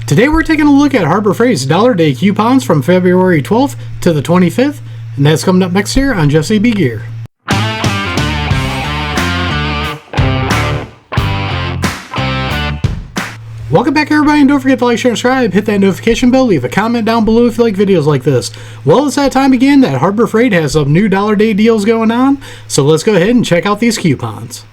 Today we're taking a look at Harbor Freight's Dollar Day coupons from February 12th to the 25th, and that's coming up next year on Jesse B. Gear. Welcome back everybody, and don't forget to like, share, and subscribe, hit that notification bell, leave a comment down below if you like videos like this. Well, it's that time again that Harbor Freight has some new Dollar Day deals going on, so let's go ahead and check out these coupons.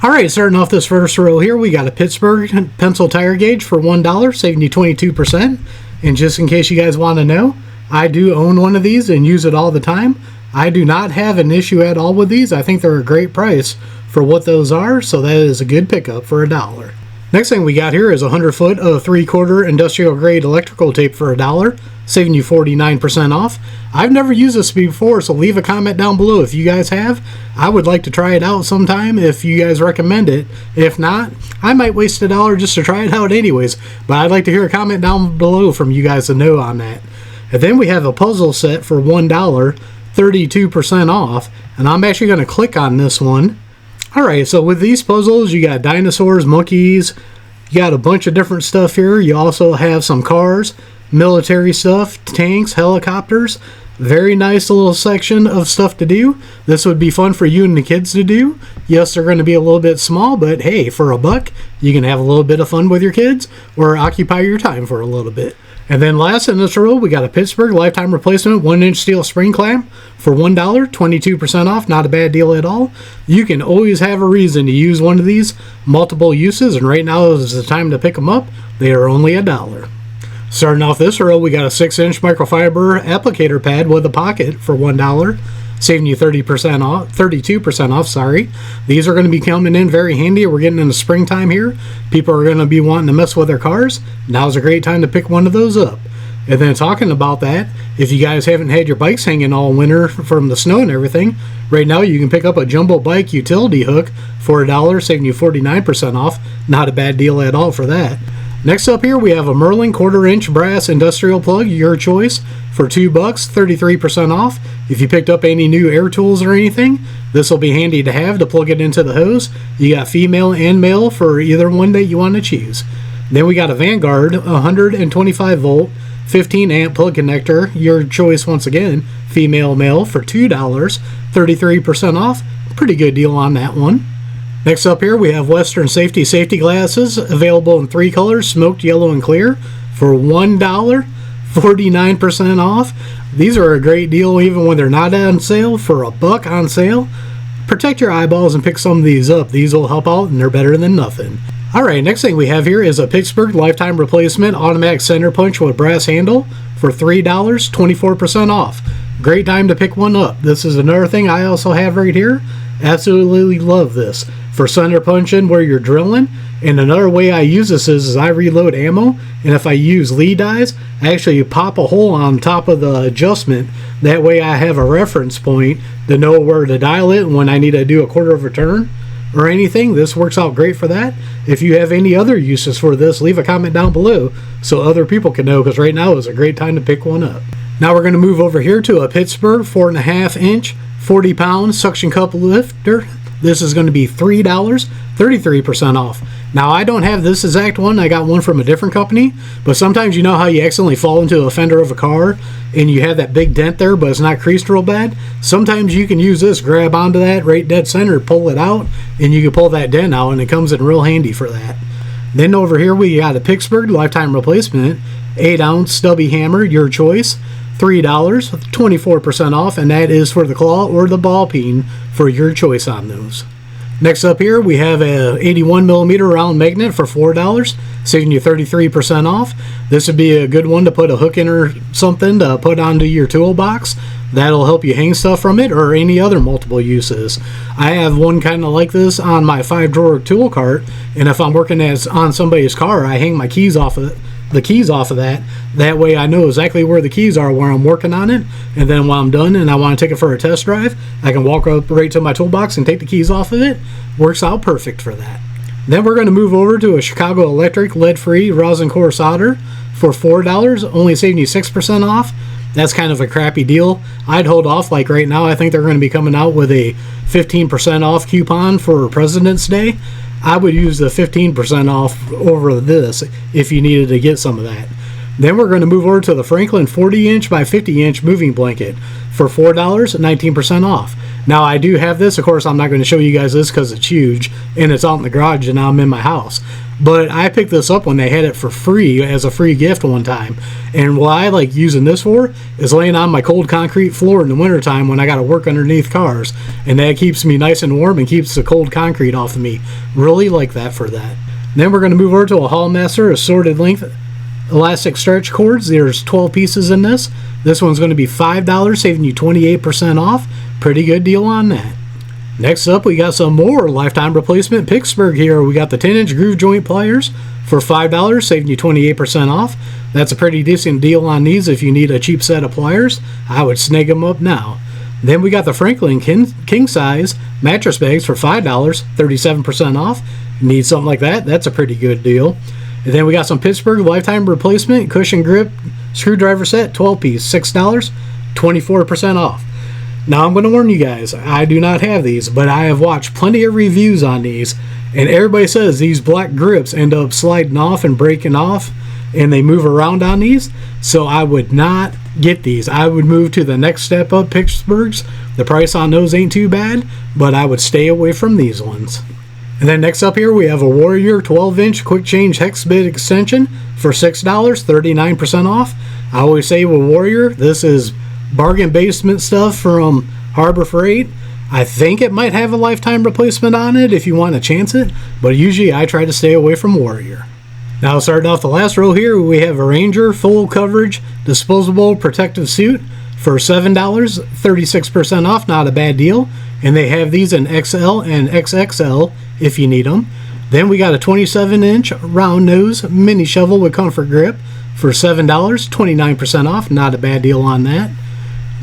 Alright, starting off this first row here, we got a Pittsburgh pencil tire gauge for $1, saving you 22%. And just in case you guys want to know, I do own one of these and use it all the time. I do not have an issue at all with these. I think they're a great price for what those are, so that is a good pickup for $1. Next thing we got here is 100 foot of 3/4 industrial grade electrical tape for $1, saving you 49% off. I've never used this before, so leave a comment down below if you guys have. I would like to try it out sometime if you guys recommend it. If not, I might waste $1 just to try it out anyways, but I'd like to hear a comment down below from you guys to know on that. And then we have a puzzle set for $1, 32% off, and I'm actually going to click on this one. Alright, so with these puzzles, you got dinosaurs, monkeys, you got a bunch of different stuff here. You also have some cars, military stuff, tanks, helicopters. Very nice little section of stuff to do. This would be fun for you and the kids to do. Yes, they're going to be a little bit small, but hey, for $1, you can have a little bit of fun with your kids or occupy your time for a little bit. And then last in this row, we got a Pittsburgh lifetime replacement 1-inch steel spring clamp for $1, 22% off. Not a bad deal at all. You can always have a reason to use one of these, multiple uses, and right now is the time to pick them up. They are only $1. Starting off this row, we got a 6-inch microfiber applicator pad with a pocket for $1, saving you 32% off. Sorry, these are going to be coming in very handy. We're getting into springtime here. People are going to be wanting to mess with their cars. Now's a great time to pick one of those up. And then talking about that, if you guys haven't had your bikes hanging all winter from the snow and everything, right now you can pick up a jumbo bike utility hook for $1, saving you 49% off. Not a bad deal at all for that. Next up here, we have a Merlin 1/4-inch brass industrial plug, your choice, for $2, 33% off. If you picked up any new air tools or anything, this will be handy to have to plug it into the hose. You got female and male for either one that you want to choose. Then we got a Vanguard 125 volt, 15 amp plug connector, your choice once again, female, male, for $2, 33% off. Pretty good deal on that one. Next up here, we have Western safety glasses, available in 3 colors, smoked, yellow, and clear, for $1, 49% off. These are a great deal even when they're not on sale, for $1 on sale. Protect your eyeballs and pick some of these up. These will help out, and they're better than nothing. Alright, next thing we have here is a Pittsburgh lifetime replacement automatic center punch with brass handle for $3, 24% off. Great time to pick one up. This is another thing I also have right here. Absolutely love this for center punching where you're drilling. And another way I use this is I reload ammo, and if I use lead dies, I actually pop a hole on top of the adjustment. That way I have a reference point to know where to dial it when I need to do a quarter of a turn or anything. This works out great for that. If you have any other uses for this, leave a comment down below so other people can know, because right now is a great time to pick one up. Now we're going to move over here to a Pittsburgh 4.5-inch 40-pound suction cup lifter. This is going to be $3, 33% off. Now I don't have this exact one. I got one from a different company, but sometimes you know how you accidentally fall into a fender of a car and you have that big dent there, but it's not creased real bad. Sometimes you can use this, grab onto that right dead center, pull it out, and you can pull that dent out, and it comes in real handy for that. Then over here we got a Pittsburgh lifetime replacement 8-ounce stubby hammer, your choice, $3, 24% off, and that is for the claw or the ball peen for your choice on those. Next up here, we have a 81mm round magnet for $4, saving you 33% off. This would be a good one to put a hook in or something to put onto your toolbox. That'll help you hang stuff from it or any other multiple uses. I have one kind of like this on my 5-drawer tool cart, and if I'm working on somebody's car, I hang my keys off of it. That way I know exactly where the keys are where I'm working on it, and then when I'm done and I want to take it for a test drive, I can walk up right to my toolbox and take the keys off of it. Works out perfect for that. Then we're going to move over to a Chicago Electric lead-free rosin core solder for $4, only saving you 6% off. That's kind of a crappy deal. I'd hold off. Like right now, I think they're going to be coming out with a 15% off coupon for President's Day. I would use the 15% off over this if you needed to get some of that. Then we're going to move over to the Franklin 40-inch by 50-inch moving blanket for $4, 19% off. Now, I do have this. Of course, I'm not going to show you guys this because it's huge, and it's out in the garage, and now I'm in my house. But I picked this up when they had it for free as a free gift one time. And what I like using this for is laying on my cold concrete floor in the wintertime when I got to work underneath cars. And that keeps me nice and warm and keeps the cold concrete off of me. Really like that for that. Then we're going to move over to a Hallmaster assorted length elastic stretch cords. There's 12 pieces in this. This one's going to be $5, saving you 28% off. Pretty good deal on that. Next up, we got some more lifetime replacement Pittsburgh here. We got the 10-inch groove joint pliers for $5, saving you 28% off. That's a pretty decent deal on these if you need a cheap set of pliers. I would snag them up now. Then we got the Franklin king size mattress bags for $5, 37% off. You need something like that? That's a pretty good deal. And then we got some Pittsburgh lifetime replacement cushion grip screwdriver set, 12-piece, $6, 24% off. Now, I'm going to warn you guys, I do not have these, but I have watched plenty of reviews on these, and everybody says these black grips end up sliding off and breaking off, and they move around on these, so I would not get these. I would move to the next step up, Pittsburghs. The price on those ain't too bad, but I would stay away from these ones. And then next up here, we have a Warrior 12-inch quick change hex bit extension for $6, 39% off. I always say with Warrior, this is bargain basement stuff from Harbor Freight. I think it might have a lifetime replacement on it if you want to chance it, but usually I try to stay away from Warrior. Now, starting off the last row here, we have a Ranger full coverage disposable protective suit for $7, 36% off. Not a bad deal. And they have these in XL and XXL if you need them. Then we got a 27-inch round nose mini shovel with comfort grip for $7, 29% off. Not a bad deal on that.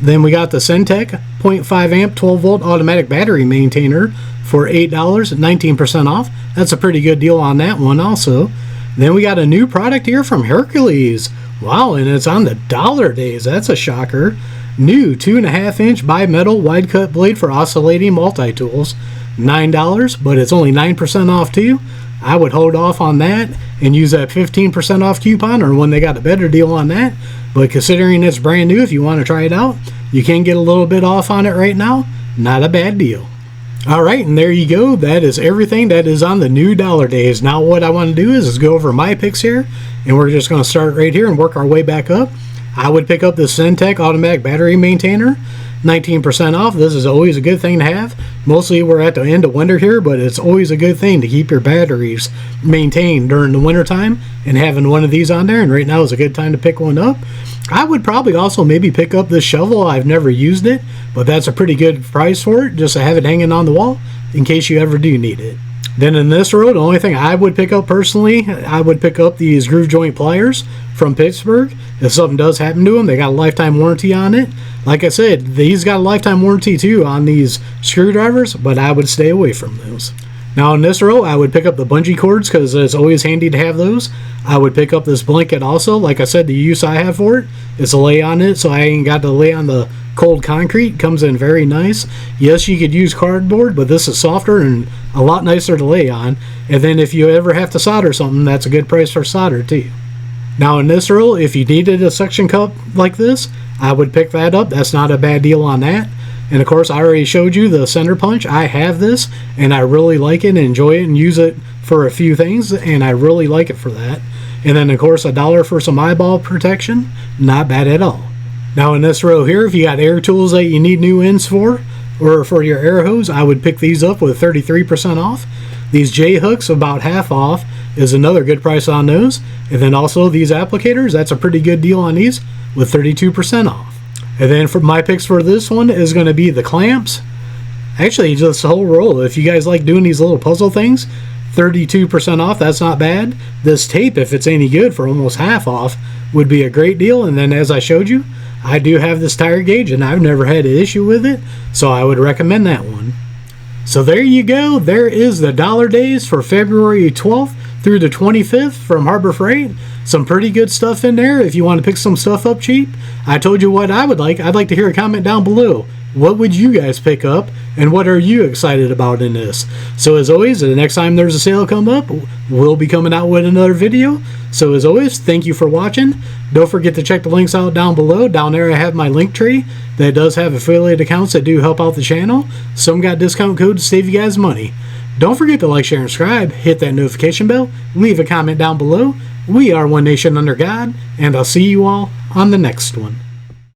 Then we got the Syntec 0.5 amp 12 volt automatic battery maintainer for $8, 19% off. That's a pretty good deal on that one also. Then we got a new product here from Hercules. Wow, and it's on the dollar days. That's a shocker. New 2.5-inch bimetal wide cut blade for oscillating multi-tools. $9, but it's only 9% off too. I would hold off on that and use that 15% off coupon or when they got a better deal on that. But considering it's brand new, if you want to try it out, you can get a little bit off on it right now. Not a bad deal. Alright, and there you go. That is everything that is on the new dollar days. Now what I want to do is go over my picks here, and we're just going to start right here and work our way back up. I would pick up the Syntec automatic battery maintainer, 19% off. This is always a good thing to have. Mostly we're at the end of winter here, but it's always a good thing to keep your batteries maintained during the winter time, and having one of these on there, and right now is a good time to pick one up. I would probably also maybe pick up this shovel. I've never used it, but that's a pretty good price for it, just to have it hanging on the wall in case you ever do need it. Then in this row, the only thing I would pick up personally, I would pick up these groove joint pliers from Pittsburgh. If something does happen to them, they got a lifetime warranty on it. Like I said, these got a lifetime warranty too on these screwdrivers, but I would stay away from those. Now in this row, I would pick up the bungee cords because it's always handy to have those. I would pick up this blanket also. Like I said, the use I have for it is a lay on it, so I ain't got to lay on the cold concrete. Comes in very nice. Yes, you could use cardboard, but this is softer and a lot nicer to lay on. And then if you ever have to solder something, that's a good price for solder too. Now in this row, if you needed a suction cup like this, I would pick that up. That's not a bad deal on that. And of course, I already showed you the center punch. I have this, and I really like it and enjoy it and use it for a few things, and I really like it for that. And then of course, $1 for some eyeball protection. Not bad at all. Now in this row here, if you got air tools that you need new ends for, or for your air hose, I would pick these up with 33% off. These J hooks, about half off, is another good price on those. And then also these applicators, that's a pretty good deal on these with 32% off. And then for my picks for this one is going to be the clamps. Actually, just the whole roll. If you guys like doing these little puzzle things, 32% off, that's not bad. This tape, if it's any good, for almost half off, would be a great deal. And then as I showed you, I do have this tire gauge and I've never had an issue with it, so I would recommend that one. So there you go. There is the dollar days for February 12th through the 25th from Harbor Freight. Some pretty good stuff in there if you want to pick some stuff up cheap. I told you what I would like. I'd like to hear a comment down below. what would you guys pick up, and what are you excited about in this? So as always, the next time there's a sale come up, we'll be coming out with another video. So as always, thank you for watching. Don't forget to check the links out down below. Down there I have my link tree that does have affiliate accounts that do help out the channel. Some got discount codes to save you guys money. Don't forget to like, share, and subscribe. Hit that notification bell. Leave a comment down below. We are One Nation Under God, and I'll see you all on the next one.